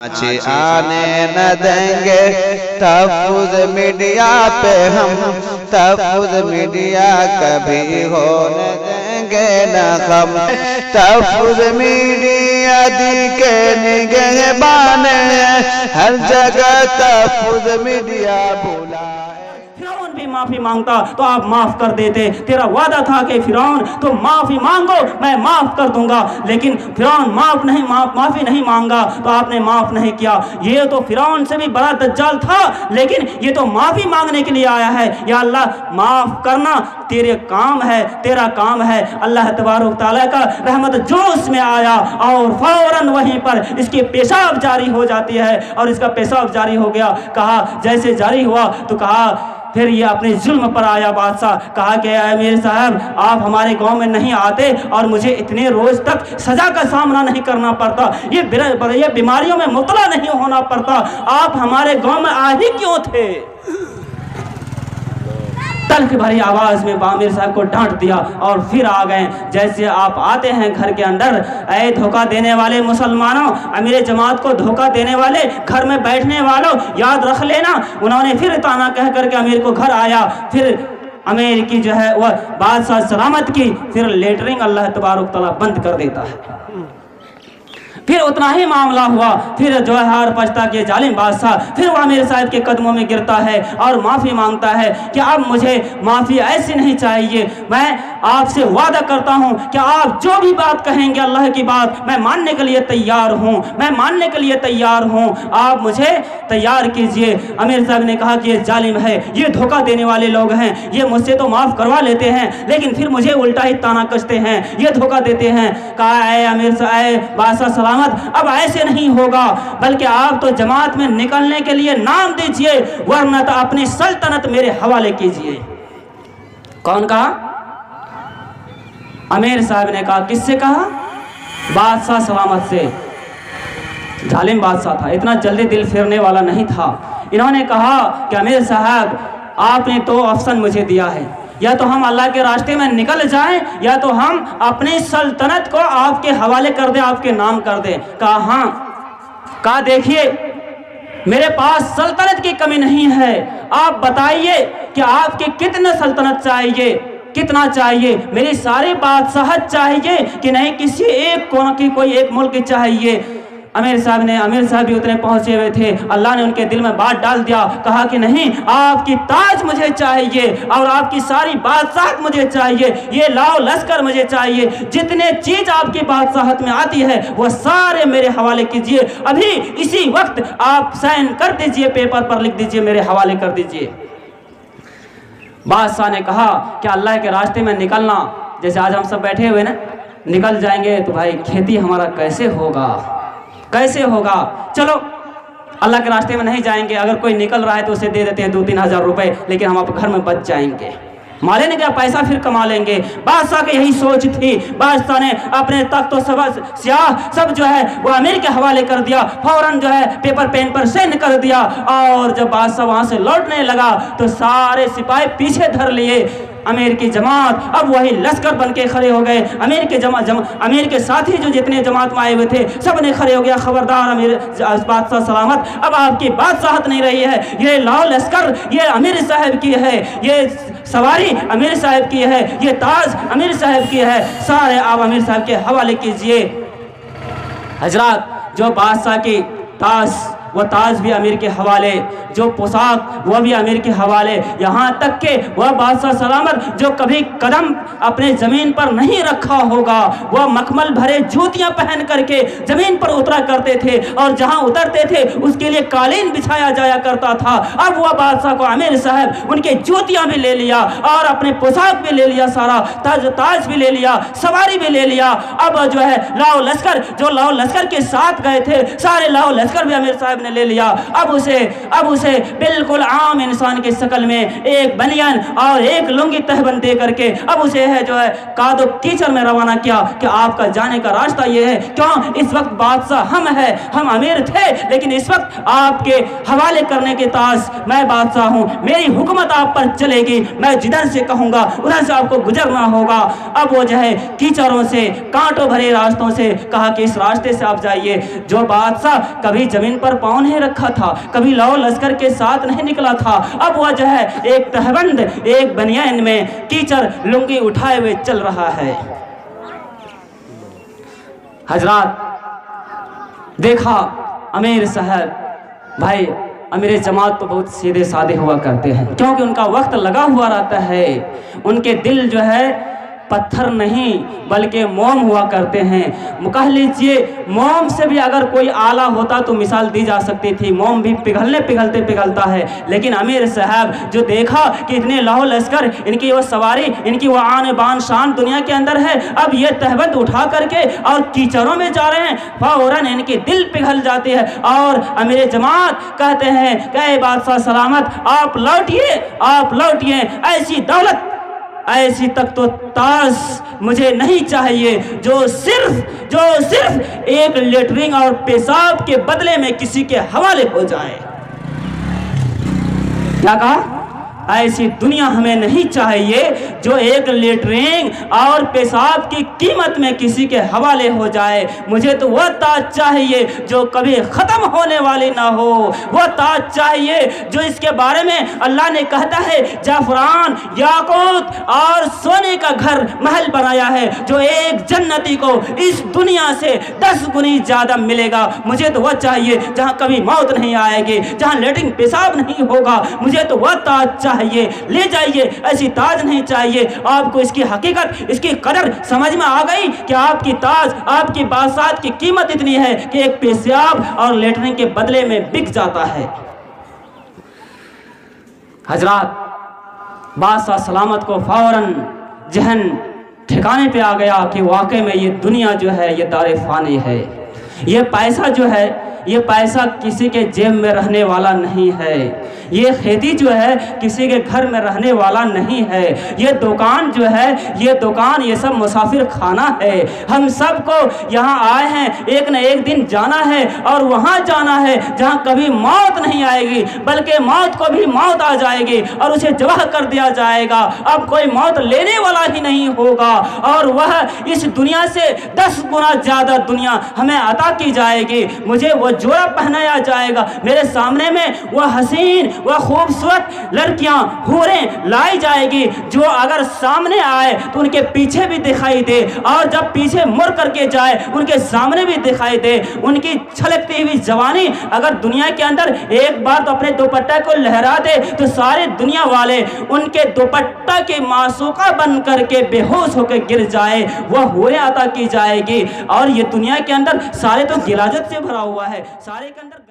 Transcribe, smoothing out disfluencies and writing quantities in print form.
आने न देंगे तहफ़्फ़ुज़ मीडिया पे हम, तहफ़्फ़ुज़ मीडिया कभी होने देंगे न हम। तहफ़्फ़ुज़ मीडिया दी के निगहबान है, हर जगह तहफ़्फ़ुज़ मीडिया बुलाए। फिरौन भी माफी मांगता तो आप माफ कर देते। तेरा वादा था कि फिरौन तो माफी मांगो मैं माफ कर दूंगा, लेकिन फिरौन माफी नहीं मांगा तो आपने माफ नहीं किया। ये तो फिरौन से भी बड़ा दज्जाल था, लेकिन ये तो माफी मांगने के लिए आया है। या अल्लाह माफ करना तेरे काम है, तेरा काम है। अल्लाह तबारक तआला का रहमत जोश में आया और फौरन वहीं पर इसकी पेशाब जारी हो जाती है, और इसका पेशाब जारी हो गया। कहा जैसे जारी हुआ तो कहा फिर ये अपने जुल्म पर आया बादशाह। कहा कि अमीर साहब आप हमारे गांव में नहीं आते और मुझे इतने रोज तक सजा का सामना नहीं करना पड़ता, ये बीमारियों में मुब्तला नहीं होना पड़ता, आप हमारे गांव में आ ही क्यों थे। तल्ख भरी आवाज में आमिर साहब को डांट दिया और फिर आ गए। जैसे आप आते हैं घर के अंदर, ऐ धोखा देने वाले मुसलमानों, अमीर जमात को धोखा देने वाले, घर में बैठने वालों, याद रख लेना। उन्होंने फिर ताना कह करके अमीर को घर आया। फिर अमीर की जो है वह बादशाह सलामत की, फिर लेटरिंग अल्लाह तबारक तआला बंद कर देता है। फिर उतना ही मामला हुआ। फिर जो है हार पछता के जालिम बादशाह फिर वो अमीर साहब के कदमों में गिरता है और माफ़ी मांगता है कि अब मुझे माफ़ी ऐसी नहीं चाहिए, मैं आपसे वादा करता हूँ कि आप जो भी बात कहेंगे अल्लाह की बात मैं मानने के लिए तैयार हूँ, मैं मानने के लिए तैयार हूँ, आप मुझे तैयार कीजिए। अमीर साहब ने कहा कि ये जालिम है, ये धोखा देने वाले लोग हैं, ये मुझसे तो माफ़ करवा लेते हैं लेकिन फिर मुझे उल्टा ही ताना कसते हैं, ये धोखा देते हैं। कहा ऐ अमीर साहब बादशाह अब ऐसे नहीं होगा, बल्कि आप तो जमात में निकलने के लिए नाम दीजिए, वरना तो अपनी सल्तनत मेरे हवाले कीजिए। कौन कहा? अमीर साहब ने कहा। किससे कहा? बादशाह सलामत से। जालिम बादशाह था, इतना जल्दी दिल फेरने वाला नहीं था। इन्होंने कहा कि अमीर साहब आपने तो ऑप्शन मुझे दिया है, या तो हम अल्लाह के रास्ते में निकल जाएं या तो हम अपनी सल्तनत को आपके हवाले कर दें, आपके नाम कर दें। कहा हाँ। कहा देखिए मेरे पास सल्तनत की कमी नहीं है, आप बताइए कि आपके कितने सल्तनत चाहिए, कितना चाहिए, मेरी सारी बादशाहत चाहिए कि नहीं किसी एक कोना की कोई एक मुल्क चाहिए। अमीर साहब भी उतने पहुंचे हुए थे, अल्लाह ने उनके दिल में बात डाल दिया। कहा कि नहीं आपकी ताज मुझे चाहिए और आपकी सारी बादशाहत मुझे चाहिए, ये लाओ लश्कर मुझे चाहिए, जितने चीज आपकी बादशाहत में आती है वो सारे मेरे हवाले कीजिए, अभी इसी वक्त आप साइन कर दीजिए, पेपर पर लिख दीजिए, मेरे हवाले कर दीजिए। बादशाह ने कहा कि अल्लाह के रास्ते में निकलना, जैसे आज हम सब बैठे हुए ना, निकल जाएंगे तो भाई खेती हमारा कैसे होगा, कैसे होगा। चलो अल्लाह के रास्ते में नहीं जाएंगे, अगर कोई निकल रहा है तो उसे दे देते हैं 2-3 हज़ार रुपए, लेकिन हम अपने घर में बच जाएंगे, माले ने क्या पैसा फिर कमा लेंगे। बादशाह की यही सोच थी। बादशाह ने अपने तख्त और स्याह सब जो है वो अमीर के हवाले कर दिया, फौरन जो है पेपर पेन पर साइन कर दिया। और जब बादशाह वहां से लौटने लगा तो सारे सिपाही पीछे धर लिए। अमीर की जमात अब वही लश्कर बन के खड़े हो गए। अमीर के साथी जो जितने जमात में आए हुए थे सब ने खड़े हो गया, खबरदार अमीर बादशाह सलामत, अब आपकी बादशाहत नहीं रही है, ये लाओ लश्कर ये अमीर साहब की है, ये सवारी अमीर साहब की है, ये ताज अमीर साहब की है, सारे आप अमीर साहब के हवाले कीजिए। हजरात जो बादशाह की ताज वो ताज भी अमीर के हवाले, जो पोशाक वो भी अमीर के हवाले, यहाँ तक के वह बादशाह सलामत जो कभी कदम अपने ज़मीन पर नहीं रखा होगा, वह मखमल भरे जूतियाँ पहन करके ज़मीन पर उतरा करते थे और जहाँ उतरते थे उसके लिए कालीन बिछाया जाया करता था। अब वह बादशाह को अमीर साहब उनके जूतियाँ भी ले लिया और अपने पोशाक भी ले लिया, सारा ताज भी ले लिया, सवारी भी ले लिया। अब जो है लाओ लश्कर, जो लाओ लश्कर के साथ गए थे सारे लाओ लश्कर भी अमीर साहब ने ले लिया। अब उसे बिल्कुल आम इंसान की शक्ल में एक बनियान और एक लुंगी तहबंद दे करके अब उसे है जो है कादो कीचड़ में रवाना किया कि आपका जाने का रास्ता ये है। क्यों? इस वक्त बादशाह हम अमीर थे, लेकिन इस वक्त आपके हवाले करने के ताज मैं बादशाह हूँ, मेरी हुकूमत आप पर चलेगी, मैं जिधर से कहूँगा उधर से आपको गुजरना होगा। अब वो जो है कीचड़ों से, कांटों भरे रास्तों से कहा कि इस रास्ते से आप जाइए। जो बादशाह कभी जमीन पर पाँव नहीं रखा था, कभी लौ लश्कर के साथ नहीं निकला था, अब वह जो है एक तहबंद, एक बनियान में कीचड़ लुंगी उठाए हुए चल रहा है। हजरात, देखा अमीर साहब भाई अमीर जमात तो बहुत सीधे साधे हुआ करते हैं, क्योंकि उनका वक्त लगा हुआ रहता है। उनके दिल जो है पत्थर नहीं बल्कि मोम हुआ करते हैं। कह लीजिए मोम से भी अगर कोई आला होता तो मिसाल दी जा सकती थी, मोम भी पिघलता है। लेकिन अमीर साहब जो देखा कि इतने लाहो लश्कर, इनकी वो सवारी, इनकी वो आन बान शान दुनिया के अंदर है, अब ये तहबंद उठा करके और कीचड़ों में जा रहे हैं, फौरन इनके दिल पिघल जाते हैं और अमीर जमात कहते हैं कि बादशाह सलामत, आप लौटिए, ऐसी दौलत, ऐसी तक तो ताज मुझे नहीं चाहिए जो सिर्फ एक लेटरिन और पेशाब के बदले में किसी के हवाले हो जाए। क्या कहा? ऐसी दुनिया हमें नहीं चाहिए जो एक लेटरिन और पेशाब की कीमत में किसी के हवाले हो जाए। मुझे तो वह ताज चाहिए जो कभी ख़त्म होने वाली ना हो, वह ताज चाहिए जो इसके बारे में अल्लाह ने कहता है जाफरान, याकूत और सोने का घर महल बनाया है, जो एक जन्नती को इस दुनिया से 10 गुनी ज़्यादा मिलेगा। मुझे तो वह चाहिए जहाँ कभी मौत नहीं आएगी, जहाँ लेटरिन पेशाब नहीं होगा। मुझे तो वह ताज ले जाइए, ऐसी ताज नहीं चाहिए। आपको इसकी हकीकत, इसकी कदर समझ में आ गई कि आपकी ताज, आपकी बादशाहत की कीमत इतनी है कि एक पेशाब और लेटरिन के बदले में बिक जाता है। हजरात, बादशाह सलामत को फौरन जहन ठिकाने पे आ गया कि वाकई में ये दुनिया जो है ये दारे फानी है। ये पैसा जो है, ये पैसा किसी के जेब में रहने वाला नहीं है। ये खेती जो है किसी के घर में रहने वाला नहीं है। ये दुकान जो है, ये दुकान, ये सब मुसाफिर खाना है। हम सबको यहाँ आए हैं, एक न एक दिन जाना है और वहाँ जाना है जहाँ कभी मौत नहीं आएगी, बल्कि मौत को भी मौत आ जाएगी और उसे जवाह कर दिया जाएगा। अब कोई मौत लेने वाला ही नहीं होगा और वह इस दुनिया से 10 गुना ज़्यादा दुनिया हमें अता की जाएगी। मुझे वो जोड़ा पहनाया जाएगा, मेरे सामने में वह हसीन, वह खूबसूरत लड़कियां, हूरें लाई जाएगी, जो अगर सामने आए तो उनके पीछे भी दिखाई दे और जब पीछे मुड़ करके जाए उनके सामने भी दिखाई दे। उनकी छलकती हुई जवानी अगर दुनिया के अंदर एक बार तो अपने दुपट्टा को लहरा दे तो सारे दुनिया वाले उनके दुपट्टा की मासूका बन करके बेहोश होकर गिर जाए। वह हूरें अता की जाएगी और ये दुनिया के अंदर सारे तो गिलाजत से भरा हुआ है, सारे के अंदर